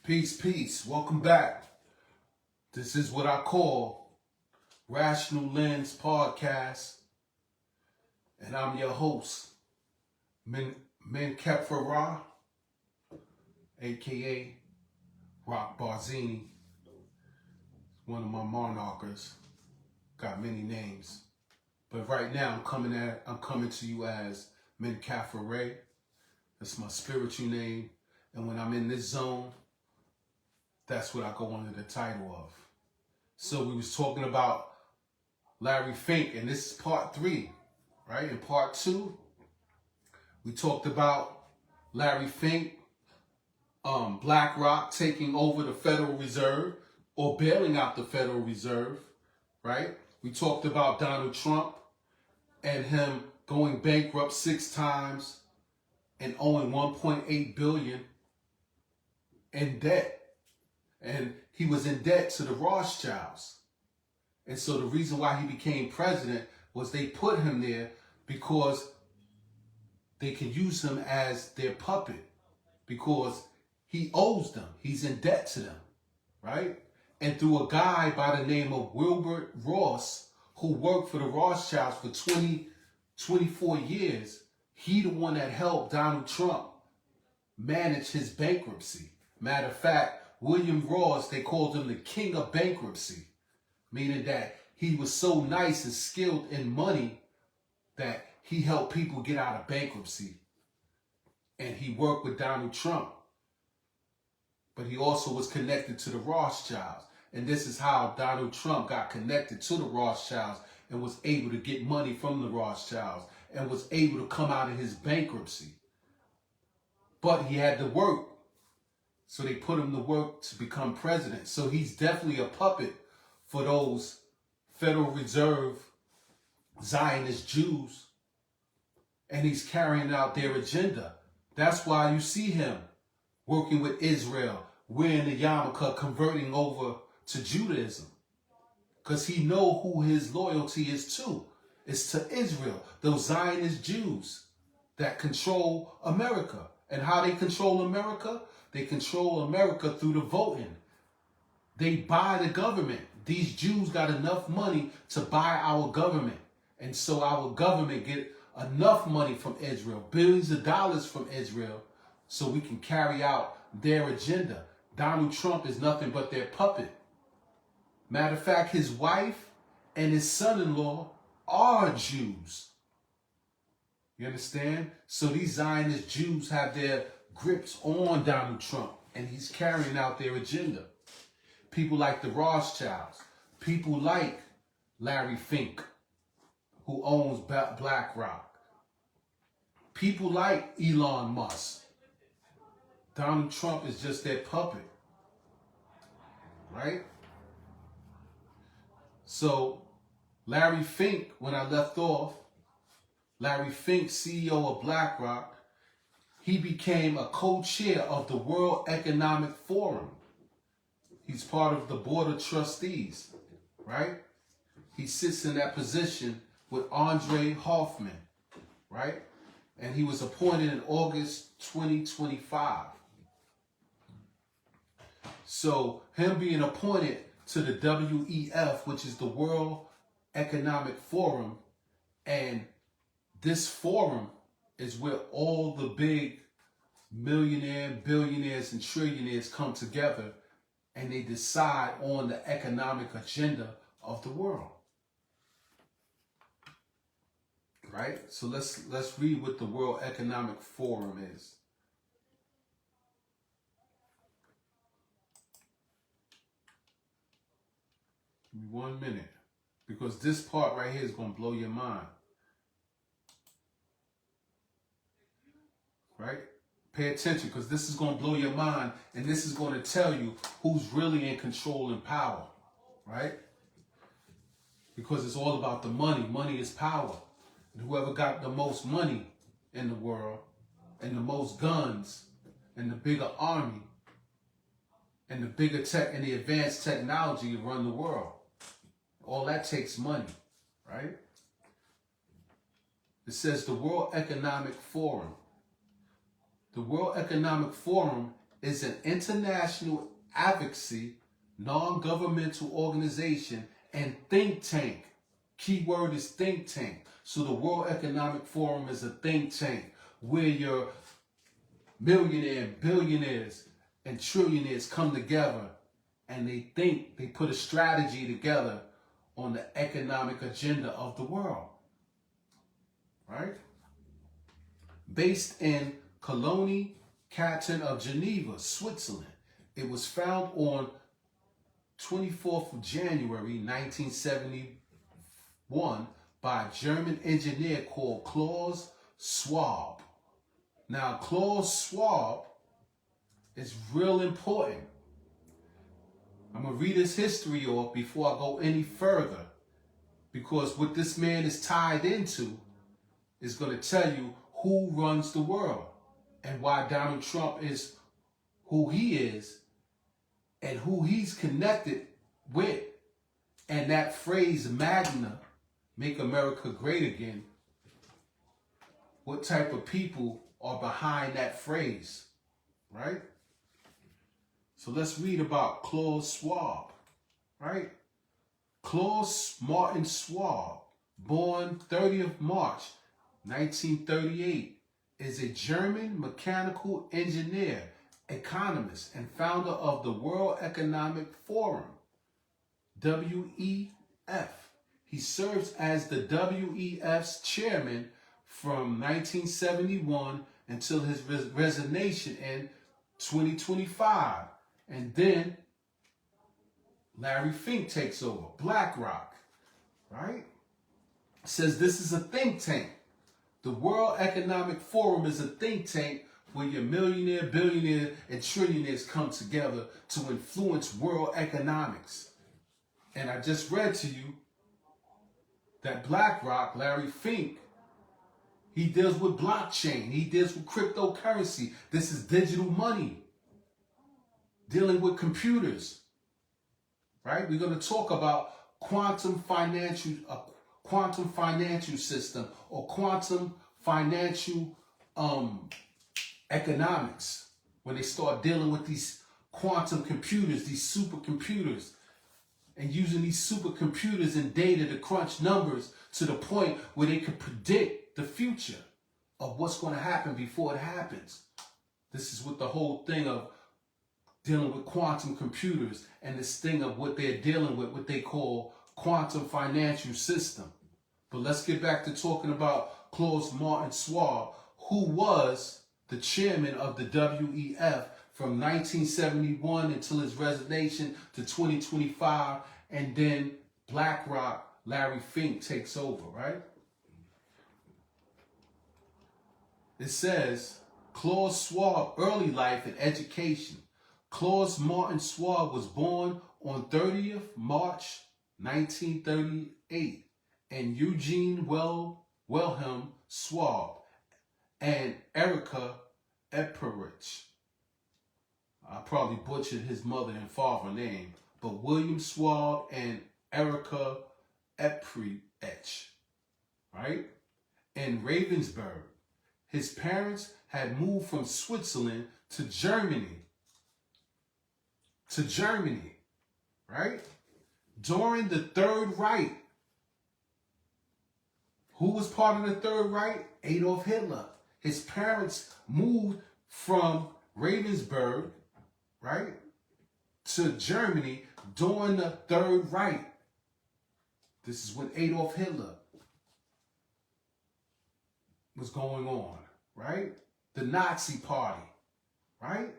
Peace, peace. Welcome back. This is what I call Rational Lens Podcast. And I'm your host, Men Kepfara, a.k.a. Rock Barzini. One of my monarchs. Got many names. But right now I'm coming to you as Men Kepfara. That's my spiritual name. And when I'm in this zone, that's what I go under the title of. So we was talking about Larry Fink, and this is part 3, right? In part 2, we talked about Larry Fink, BlackRock taking over the Federal Reserve or bailing out the Federal Reserve, right? We talked about Donald Trump and him going bankrupt 6 times and owing $1.8 billion in debt. And he was in debt to the Rothschilds. And so the reason why he became president was they put him there because they can use him as their puppet because he owes them. He's in debt to them, right? And through a guy by the name of Wilbur Ross, who worked for the Rothschilds for 24 years, he the one that helped Donald Trump manage his bankruptcy. Matter of fact, William Ross, they called him the king of bankruptcy, meaning that he was so nice and skilled in money that he helped people get out of bankruptcy. And he worked with Donald Trump. But he also was connected to the Rothschilds. And this is how Donald Trump got connected to the Rothschilds and was able to get money from the Rothschilds and was able to come out of his bankruptcy. But he had to work. So they put him to work to become president. So he's definitely a puppet for those Federal Reserve Zionist Jews. And he's carrying out their agenda. That's why you see him working with Israel, wearing the yarmulke, converting over to Judaism. Because he knows who his loyalty is to. It's to Israel, those Zionist Jews that control America. And how they control America? They control America through the voting. They buy the government. These Jews got enough money to buy our government. And so our government get enough money from Israel, billions of dollars from Israel, so we can carry out their agenda. Donald Trump is nothing but their puppet. Matter of fact, his wife and his son-in-law are Jews. You understand? So these Zionist Jews have their grips on Donald Trump, and he's carrying out their agenda. People like the Rothschilds, people like Larry Fink, who owns BlackRock, people like Elon Musk. Donald Trump is just their puppet, right? So Larry Fink, when I left off, Larry Fink, CEO of BlackRock, he became a co-chair of the World Economic Forum. He's part of the board of trustees, right? He sits in that position with Andre Hoffman, right? And he was appointed in August 2025. So him being appointed to the WEF, which is the World Economic Forum, and this forum is where all the big millionaires, billionaires, and trillionaires come together and they decide on the economic agenda of the world. Right? So let's read what the World Economic Forum is. Give me 1 minute, because this part right here is going to blow your mind. Right? Pay attention, because this is going to blow your mind, and this is going to tell you who's really in control and power, right? Because it's all about the money. Money is power. And whoever got the most money in the world, and the most guns, and the bigger army, and the bigger tech, and the advanced technology to run the world, all that takes money, right? It says the World Economic Forum. The World Economic Forum is an international advocacy, non-governmental organization, and think tank. Keyword is think tank. So the World Economic Forum is a think tank where your millionaires, billionaires, and trillionaires come together and they put a strategy together on the economic agenda of the world, right? Based in Colonie Canton of Geneva, Switzerland. It was found on 24th of January 1971 by a German engineer called Klaus Schwab. Now, Klaus Schwab is real important. I'm going to read his history off before I go any further, because what this man is tied into is going to tell you who runs the world and why Donald Trump is who he is and who he's connected with. And that phrase, MAGNA, Make America Great Again, what type of people are behind that phrase, right? So let's read about Klaus Schwab, right? Klaus Martin Schwab, born 30th March 1938, is a German mechanical engineer, economist, and founder of the World Economic Forum, WEF. He serves as the WEF's chairman from 1971 until his resignation in 2025. And then Larry Fink takes over, BlackRock, right? Says this is a think tank. The World Economic Forum is a think tank where your millionaire, billionaire, and trillionaires come together to influence world economics. And I just read to you that BlackRock, Larry Fink, he deals with blockchain. He deals with cryptocurrency. This is digital money. Dealing with computers, right? We're going to talk about quantum financial system or quantum financial economics, when they start dealing with these quantum computers, these supercomputers, and using these supercomputers and data to crunch numbers to the point where they can predict the future of what's going to happen before it happens. This is what the whole thing of dealing with quantum computers and this thing of what they're dealing with, what they call quantum financial system. But let's get back to talking about Klaus Martin Schwab, who was the chairman of the WEF from 1971 until his resignation to 2025, and then BlackRock, Larry Fink takes over, right? It says, Klaus Schwab, early life and education. Klaus Martin Schwab was born on 30th March 1938 and Eugene Wilhelm Schwab and Erica Epperich. I probably butchered his mother and father name, but William Schwab and Erica Epperich, right? In Ravensburg. His parents had moved from Switzerland to Germany, right? During the Third Reich. Who was part of the Third Reich? Adolf Hitler. His parents moved from Ravensburg, right, to Germany during the Third Reich. This is when Adolf Hitler was going on, right? The Nazi Party, right?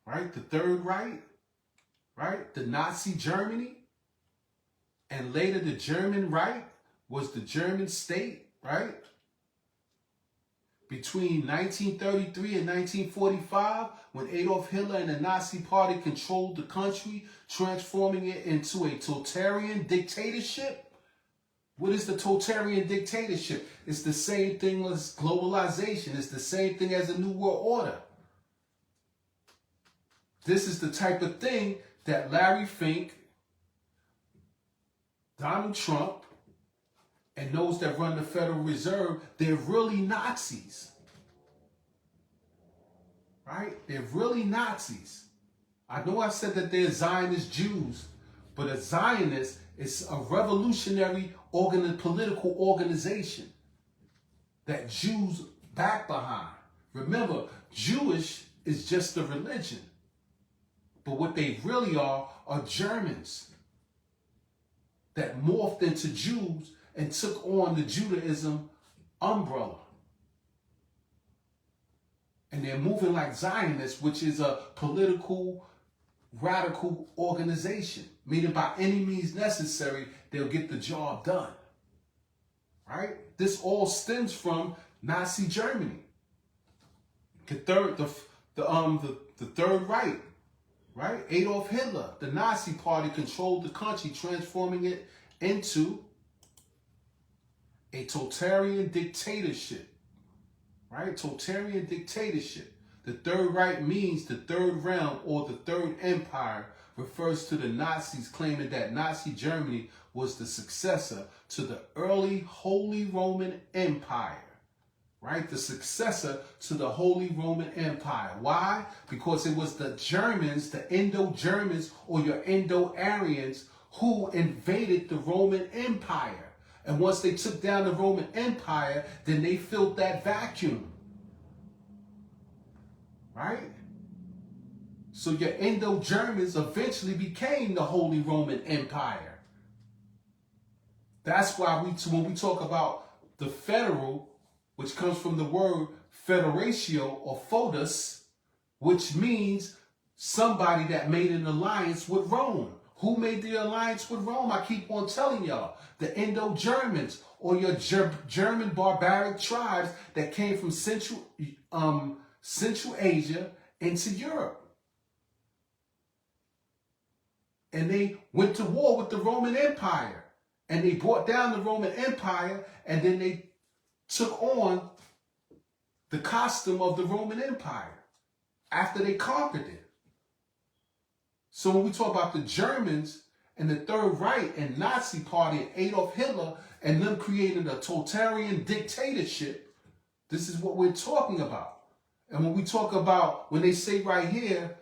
Right? The Third Reich, right? The Nazi Germany. And later the German Reich was the German state, right? Between 1933 and 1945, when Adolf Hitler and the Nazi Party controlled the country, transforming it into a totalitarian dictatorship. What is the totalitarian dictatorship? It's the same thing as globalization. It's the same thing as a New World Order. This is the type of thing that Larry Fink, Donald Trump, and those that run the Federal Reserve, they're really Nazis. right? They're really Nazis. I know I said that they're Zionist Jews, but a Zionist is a revolutionary political organization that Jews back behind. Remember, Jewish is just a religion, but what they really are Germans that morphed into Jews and took on the Judaism umbrella. And they're moving like Zionists, which is a political, radical organization, meaning by any means necessary, they'll get the job done. Right? This all stems from Nazi Germany. The Third Reich, right? Adolf Hitler, the Nazi Party controlled the country, transforming it into a totalitarian dictatorship. Right? Totalitarian dictatorship. The Third Reich means the Third Realm or the Third Empire, refers to the Nazis claiming that Nazi Germany was the successor to the early Holy Roman Empire. Right? The successor to the Holy Roman Empire. Why? Because it was the Germans, the Indo-Germans or your Indo-Aryans who invaded the Roman Empire. And once they took down the Roman Empire, then they filled that vacuum. Right? So your Indo-Germans eventually became the Holy Roman Empire. That's why when we talk about the federal, which comes from the word federatio or foedus, which means somebody that made an alliance with Rome. Who made the alliance with Rome? I keep on telling y'all. The Indo-Germans or your German barbaric tribes that came from Central Asia into Europe. And they went to war with the Roman Empire. And they brought down the Roman Empire, and then they took on the costume of the Roman Empire after they conquered it. So when we talk about the Germans and the Third Reich and Nazi Party and Adolf Hitler and them creating a totalitarian dictatorship, this is what we're talking about. And when we talk about, when they say right here,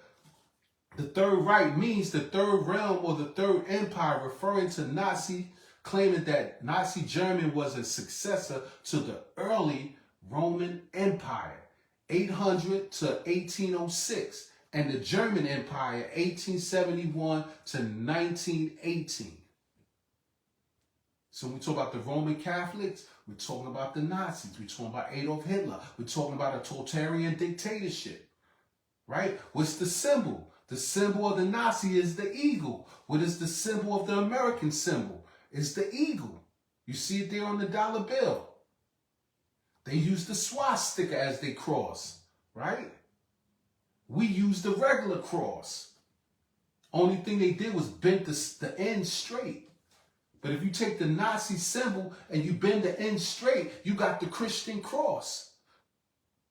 the Third Reich means the Third Realm or the Third Empire, referring to Nazi, claiming that Nazi Germany was a successor to the early Roman Empire, 800 to 1806. And the German Empire, 1871 to 1918. So when we talk about the Roman Catholics, we're talking about the Nazis. We're talking about Adolf Hitler. We're talking about a totalitarian dictatorship. Right? What's the symbol? The symbol of the Nazi is the eagle. What is the symbol of the American symbol? It's the eagle. You see it there on the dollar bill. They use the swastika as they cross. Right? We use the regular cross. Only thing they did was bend the end straight. But if you take the Nazi symbol and you bend the end straight, you got the Christian cross.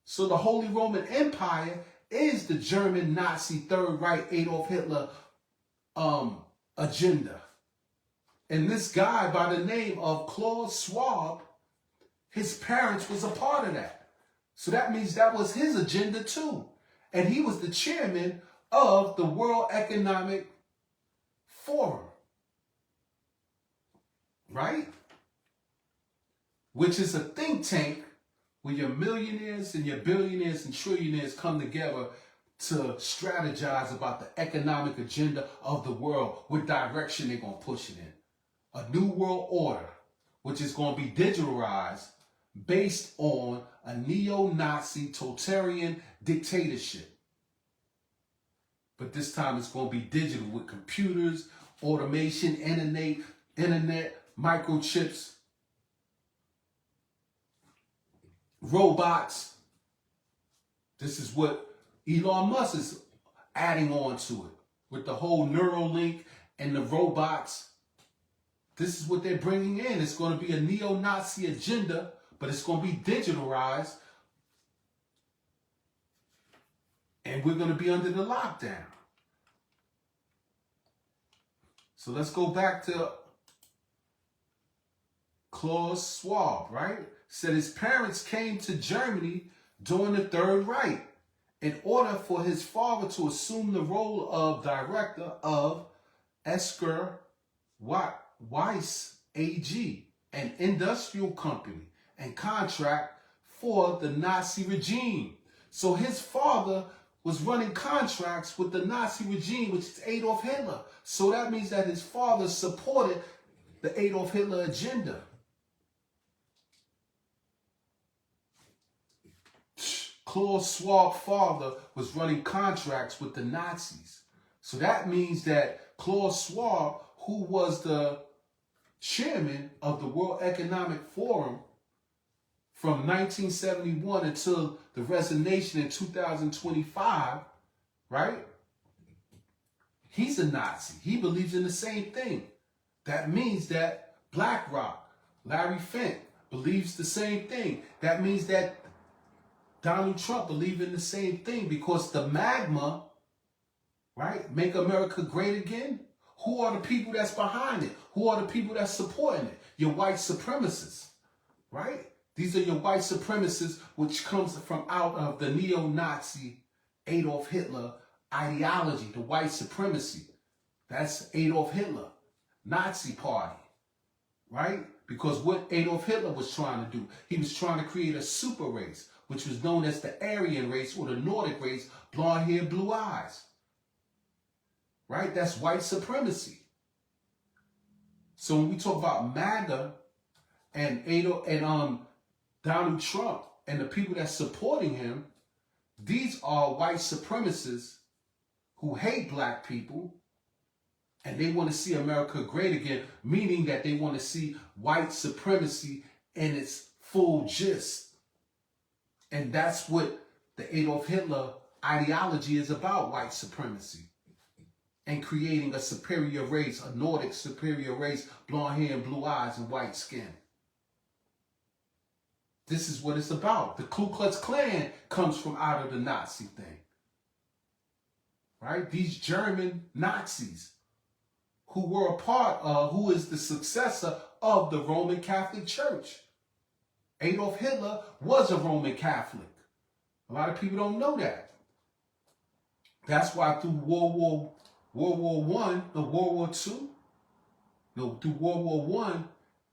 So the Holy Roman Empire is the German Nazi Third Reich Adolf Hitler agenda. And this guy by the name of Klaus Schwab, his parents was a part of that. So that means that was his agenda too. And he was the chairman of the World Economic Forum. Right? Which is a think tank where your millionaires and your billionaires and trillionaires come together to strategize about the economic agenda of the world, what direction they're going to push it in. A new world order, which is going to be digitalized based on a neo-Nazi totalitarian dictatorship. But this time it's going to be digital with computers, automation, internet, microchips, robots. This is what Elon Musk is adding on to it with the whole Neuralink and the robots. This is what they're bringing in. It's going to be a neo-Nazi agenda, but it's going to be digitalized. And we're going to be under the lockdown. So let's go back to Klaus Schwab, right? Said his parents came to Germany during the Third Reich in order for his father to assume the role of director of Esker Weiss AG, an industrial company, and contract for the Nazi regime. So his father was running contracts with the Nazi regime, which is Adolf Hitler. So that means that his father supported the Adolf Hitler agenda. Klaus Schwab's father was running contracts with the Nazis. So that means that Klaus Schwab, who was the chairman of the World Economic Forum from 1971 until the resignation in 2025, right? He's a Nazi. He believes in the same thing. That means that BlackRock, Larry Fink, believes the same thing. That means that Donald Trump believes in the same thing, because the magma, right, make America great again. Who are the people that's behind it? Who are the people that's supporting it? Your white supremacists, right? These are your white supremacists, which comes from out of the neo-Nazi Adolf Hitler ideology, the white supremacy. That's Adolf Hitler, Nazi party, right? Because what Adolf Hitler was trying to do, he was trying to create a super race, which was known as the Aryan race or the Nordic race, blonde hair, blue eyes. Right? That's white supremacy. So when we talk about MAGA and Donald Trump and the people that's supporting him, these are white supremacists who hate black people, and they want to see America great again, meaning that they want to see white supremacy in its full gist. And that's what the Adolf Hitler ideology is about, white supremacy. And creating a superior race, a Nordic superior race, blonde hair and blue eyes and white skin. This is what it's about. The Ku Klux Klan comes from out of the Nazi thing. Right? These German Nazis who were a part of, who is the successor of the Roman Catholic Church. Adolf Hitler was a Roman Catholic. A lot of people don't know that. That's why through World War I, World War II, through World War I,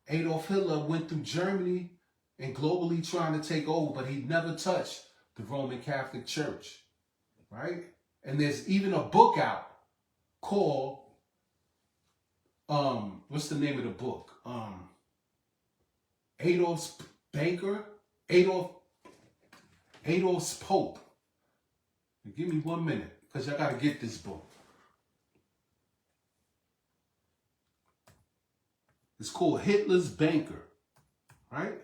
Adolf Hitler went through Germany and globally trying to take over, but he never touched the Roman Catholic Church, right? And there's even a book out called, what's the name of the book? Adolf's Pope. Give me 1 minute, because I got to get this book. It's called Hitler's Banker, right?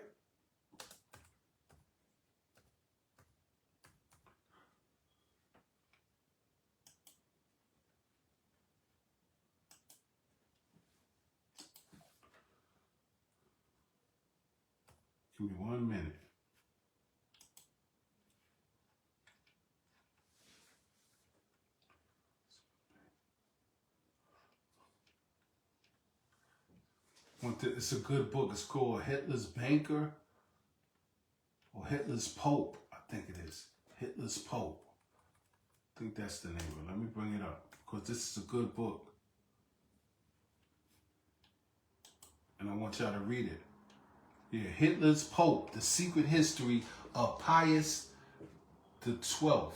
Give me 1 minute. It's a good book. It's called Hitler's Banker or Hitler's Pope, I think it is. Hitler's Pope. I think that's the name of it. Let me bring it up, because this is a good book. And I want y'all to read it. Yeah, Hitler's Pope, The Secret History of Pius the 12th.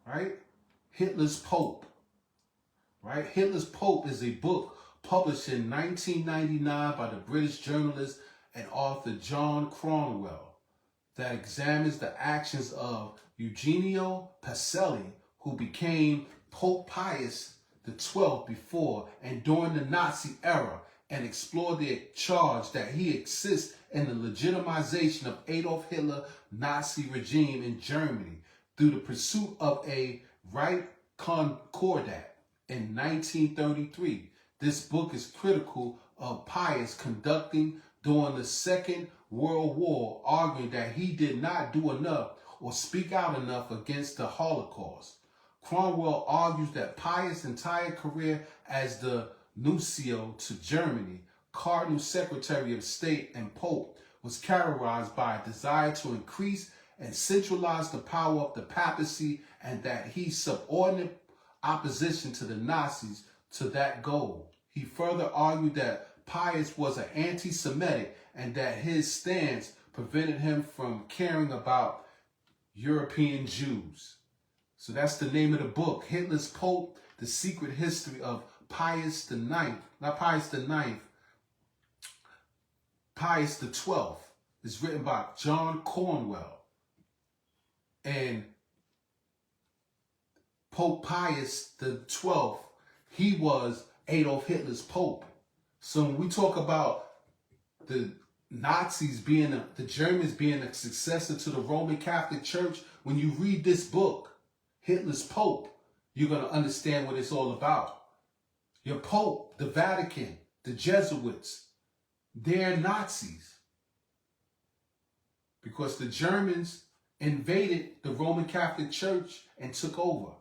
Right? Hitler's Pope. Right? Hitler's Pope is a book published in 1999 by the British journalist and author John Cromwell that examines the actions of Eugenio Pacelli, who became Pope Pius the 12th before and during the Nazi era, and explored the charge that he assists in the legitimization of Adolf Hitler Nazi regime in Germany through the pursuit of a right concordat in 1933. This book is critical of Pius conducting during the Second World War, arguing that he did not do enough or speak out enough against the Holocaust. Cromwell argues that Pius' entire career as the nuncio to Germany, Cardinal Secretary of State, and Pope was characterized by a desire to increase and centralized the power of the papacy, and that he subordinated opposition to the Nazis to that goal. He further argued that Pius was an anti-Semitic and that his stance prevented him from caring about European Jews. So that's the name of the book, Hitler's Pope, The Secret History of Pius the Ninth. Not Pius the Ninth, Pius the 12th. It's written by John Cornwell. And Pope Pius the 12th, he was Adolf Hitler's Pope. So when we talk about the Nazis being, the Germans being a successor to the Roman Catholic Church, when you read this book, Hitler's Pope, you're going to understand what it's all about. Your Pope, the Vatican, the Jesuits, they're Nazis. Because the Germans invaded the Roman Catholic Church and took over.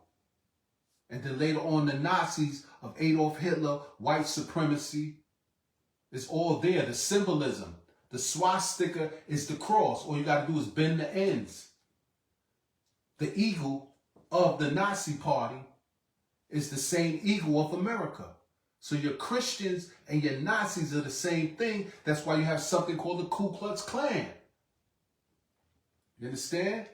And then later on, the Nazis of Adolf Hitler, white supremacy, it's all there. The symbolism, the swastika is the cross. All you got to do is bend the ends. The eagle of the Nazi party is the same eagle of America. So your Christians and your Nazis are the same thing. That's why you have something called the Ku Klux Klan. You understand?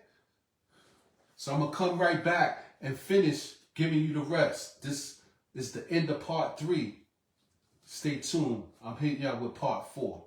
So I'm going to come right back and finish giving you the rest. This is the end of part 3. Stay tuned. I'm hitting y'all with part 4.